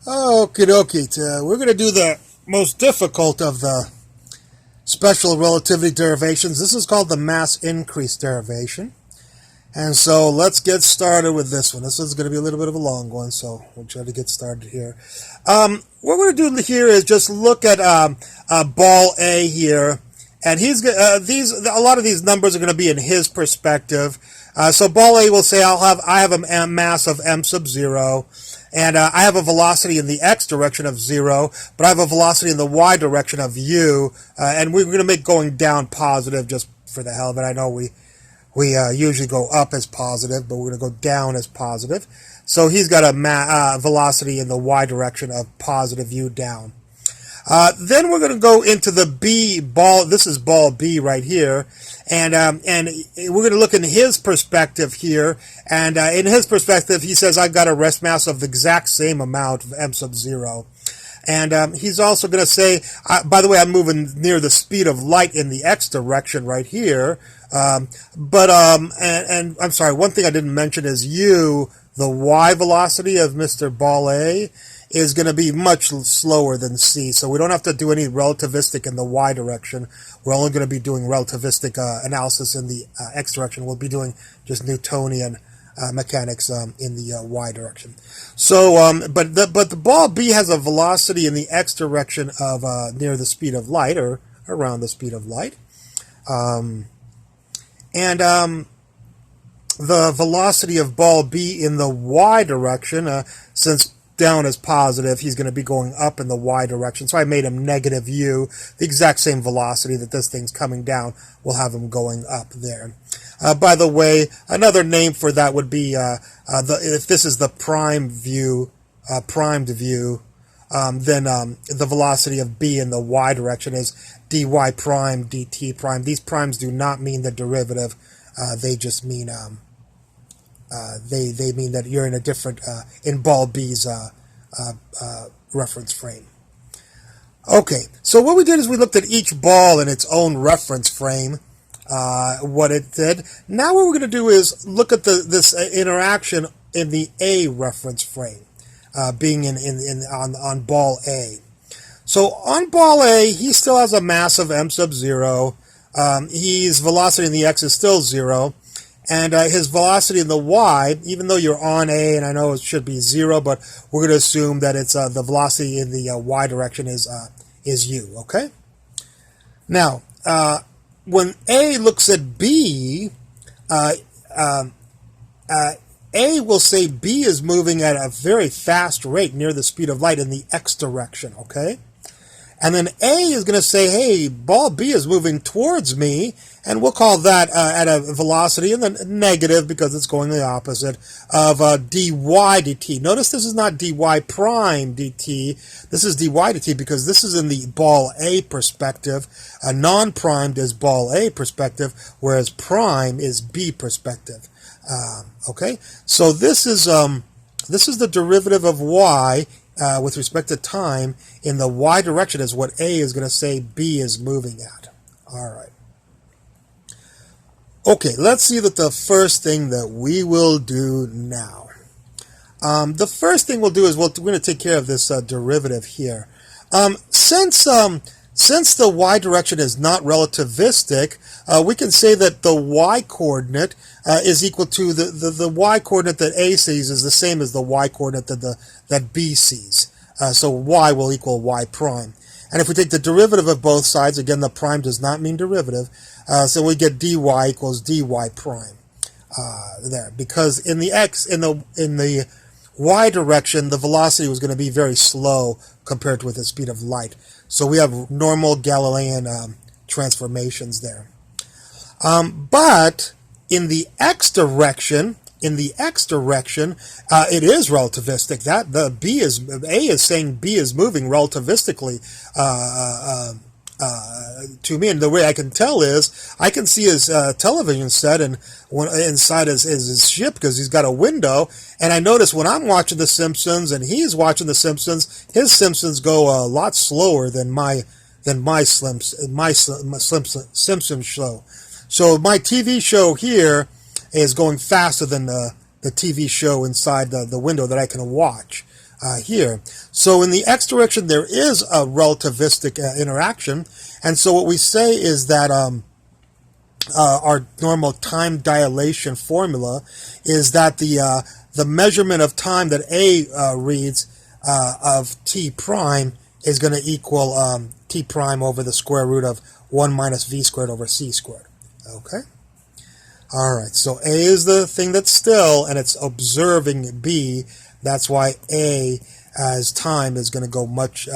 Okie dokie. We're going to do the most difficult of the special relativity derivations. This is called the mass increase derivation. And so let's get started with this one. This is going to be a little bit of a long one, so we'll try to get started here. What we're going to do here is just look at ball A here. And a lot of these numbers are going to be in his perspective. So ball A will say I have a mass of m sub 0, and I have a velocity in the x direction of 0, but I have a velocity in the y direction of u, and we're going to make going down positive just for the hell of it. I know we usually go up as positive, but we're going to go down as positive. So he's got a velocity in the y direction of positive u down. Then we're going to go into the B ball. This is ball B right here, and we're going to look in his perspective here. And in his perspective, he says I've got a rest mass of the exact same amount of m sub 0. And he's also going to say, by the way, I'm moving near the speed of light in the x direction right here. And I'm sorry, one thing I didn't mention is u, the y velocity of Mr. Ball A, is going to be much slower than c, so we don't have to do any relativistic in the y direction. We're only going to be doing relativistic analysis in the x direction. We'll be doing just Newtonian mechanics in the y direction. So, but the ball B has a velocity in the x direction of near the speed of light, or around the speed of light, the velocity of ball B in the y direction, since down is positive, he's going to be going up in the y direction. So I made him negative u, the exact same velocity that this thing's coming down. We'll have him going up there. By the way, another name for that would be if this is the primed view, then the velocity of b in the y direction is dy prime dt prime. These primes do not mean the derivative; they just mean they mean that you're in a different in ball B's reference frame. Okay, so what we did is we looked at each ball in its own reference frame, what it did. Now what we're going to do is look at this interaction in the A reference frame, being on ball A. So on ball A, he still has a mass of m sub 0. His velocity in the x is still 0. And his velocity in the y, even though you're on A, and I know it should be 0, but we're going to assume that it's the velocity in the y direction is u. Okay. Now, when A looks at B, A will say B is moving at a very fast rate near the speed of light in the x direction. Okay. And then A is going to say, hey, ball B is moving towards me, and we'll call that at a velocity, and then negative because it's going the opposite, of dy dt. Notice this is not dy prime dt. This is dy dt because this is in the ball A perspective. Non-primed is ball A perspective, whereas prime is B perspective. Okay, so this is the derivative of y with respect to time in the y direction is what A is going to say B is moving at. All right. Okay, let's see the first thing that we will do now. The first thing we'll do is we're going to take care of this derivative here. Since the y direction is not relativistic, we can say that the y coordinate is equal to the y coordinate that A sees is the same as the y coordinate that B sees. So y will equal y prime. And if we take the derivative of both sides, again, the prime does not mean derivative, so we get dy equals dy prime there. Because in the y direction, the velocity was going to be very slow compared with the speed of light. So we have normal Galilean transformations there. But in the x direction, it is relativistic. That A is saying B is moving relativistically to me, and the way I can tell is I can see his television set and inside his ship because he's got a window, and I notice when I'm watching The Simpsons and he's watching The Simpsons, his Simpsons go a lot slower than my Simpsons show. So my TV show here is going faster than the TV show inside the window that I can watch. here. So in the x direction, there is a relativistic interaction, and so what we say is that our normal time dilation formula is that the measurement of time that A reads of t prime is going to equal t prime over the square root of 1 minus v squared over c squared. Okay? All right, so A is the thing that's still, and it's observing B. That's why A as time is going to go much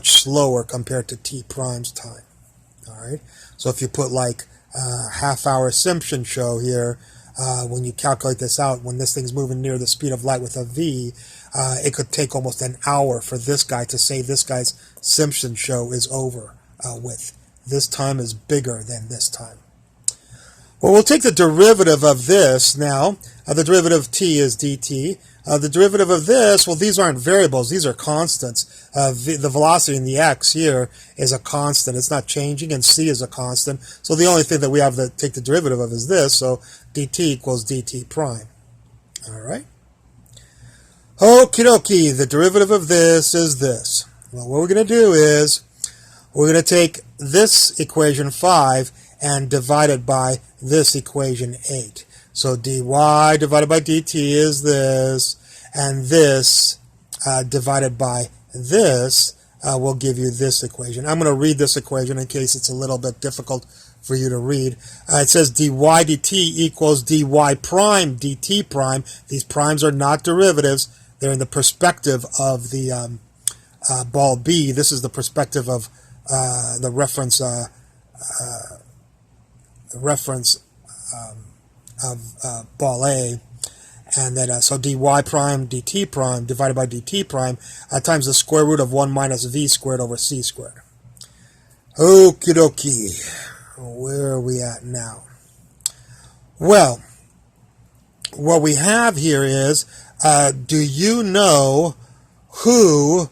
slower compared to t prime's time. All right, so if you put like half-hour Simpson show here, when you calculate this out, when this thing's moving near the speed of light with a v, it could take almost an hour for this guy to say this guy's Simpson show is over with. This time is bigger than this time. Well, we'll take the derivative of this now. The derivative of t is dt. The derivative of this, well, these aren't variables. These are constants. The velocity in the x here is a constant. It's not changing, and c is a constant. So the only thing that we have to take the derivative of is this. So dt equals dt prime. All right? Okie dokie. The derivative of this is this. Well, what we're going to do is we're going to take this equation 5 and divide it by this equation 8. So dy divided by dt is this, and this divided by this will give you this equation. I'm going to read this equation in case it's a little bit difficult for you to read. It says dy dt equals dy prime dt prime. These primes are not derivatives. They're in the perspective of the ball B. This is the perspective of the reference of ball A, and then so dy prime dt prime divided by dt prime times the square root of 1 minus v squared over c squared. Okie dokie. Where are we at now? Well, what we have here is, do you know who,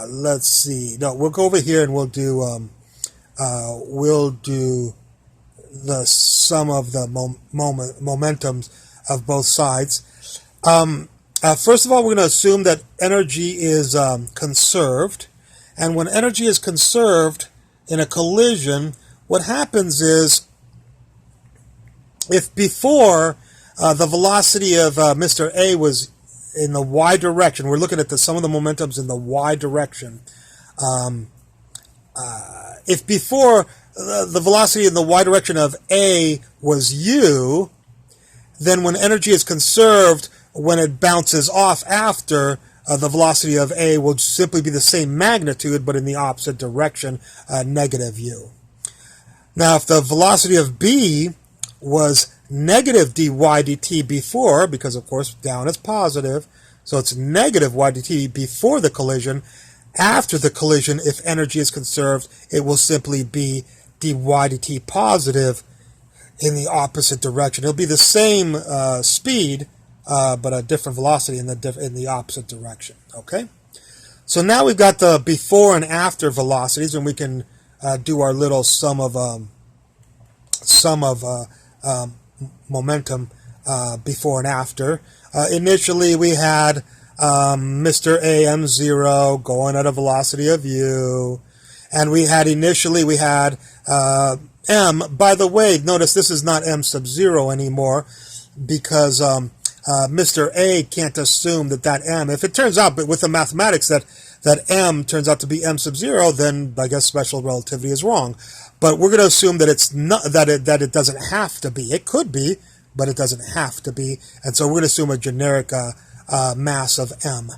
let's see, no, we'll go over here and we'll do the sum of the momentums of both sides. First of all, we're going to assume that energy is conserved. And when energy is conserved in a collision, what happens is, if before the velocity of Mr. A was in the y direction, we're looking at the sum of the momentums in the y direction. If before the velocity in the y direction of A was u, then when energy is conserved, when it bounces off after, the velocity of A will simply be the same magnitude, but in the opposite direction, negative u. Now, if the velocity of B was negative dy dt before, because of course down is positive, so it's negative y dt before the collision, after the collision, if energy is conserved, it will simply be dy dt positive in the opposite direction. It'll be the same speed, but a different velocity in the opposite direction. Okay? So now we've got the before and after velocities, and we can do our little sum of momentum before and after. Initially, we had Mr. A m0 going at a velocity of u, and we had m. By the way, notice this is not m sub 0 anymore, because Mr. A can't assume that m, if it turns out, but with the mathematics that m turns out to be m sub 0, then I guess special relativity is wrong. But we're going to assume that it's not, that it doesn't have to be. It could be, but it doesn't have to be. And so we're going to assume a generic mass of m.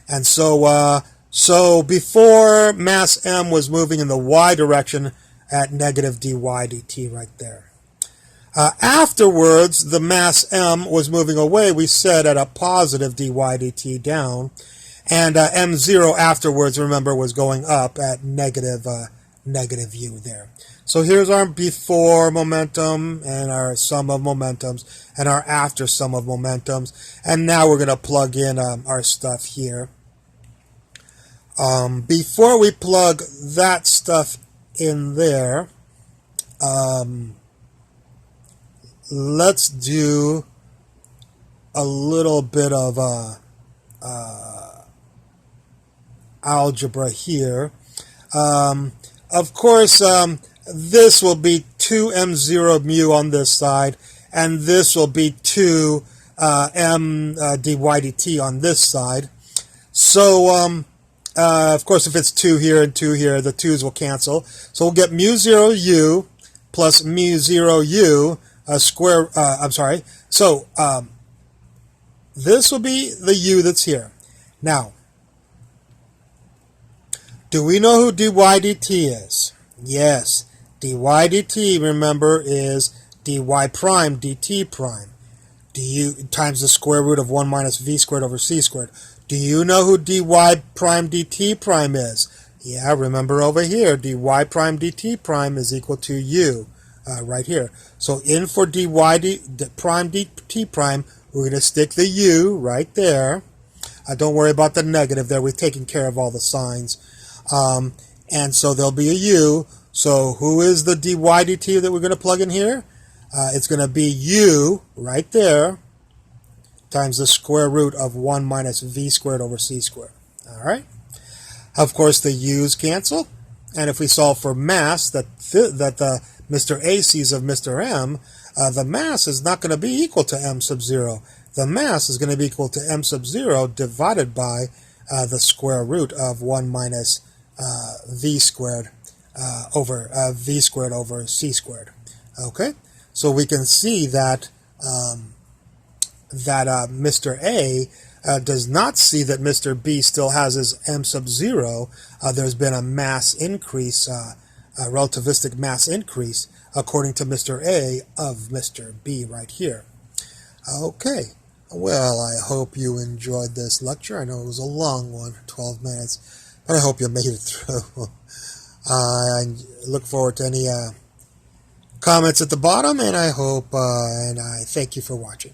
And so before mass m was moving in the y direction at negative dy dt right there. Afterwards, the mass m was moving away, we said, at a positive dy dt down. And m0 afterwards, remember, was going up at negative u there. So here's our before momentum and our sum of momentums and our after sum of momentums. And now we're going to plug in our stuff here. Before we plug that stuff in there, let's do a little bit of algebra here. Of course, this will be 2m0 mu on this side, and this will be 2 m dy dt on this side. So, of course, if it's 2 here and 2 here, the 2's will cancel. So we'll get mu 0 u plus mu 0 u square, I'm sorry. So, this will be the u that's here. Now, do we know who dy dt is? Yes, dy dt, remember, is dy prime dt prime. Du times the square root of 1 minus v squared over c squared. Do you know who dy prime dt prime is? Yeah, remember over here, dy prime dt prime is equal to u, right here. So in for dy prime dt prime, we're going to stick the u right there. Don't worry about the negative there. We've taken care of all the signs. And so there'll be a u. So who is the dy dt that we're going to plug in here? It's going to be u right there times the square root of 1 minus v squared over c squared. All right. Of course, the u's cancel. And if we solve for mass that the Mr. A sees of Mr. M, the mass is not going to be equal to m sub 0. The mass is going to be equal to m sub 0 divided by the square root of 1 minus v squared over v squared over c squared. Okay, so we can see that Mr. A does not see that Mr. B still has his m sub 0. There's been a mass increase, a relativistic mass increase, according to Mr. A of Mr. B right here. Okay, well, I hope you enjoyed this lecture. I know it was a long one, 12 minutes, but I hope you made it through. I look forward to any comments at the bottom, and I hope and I thank you for watching.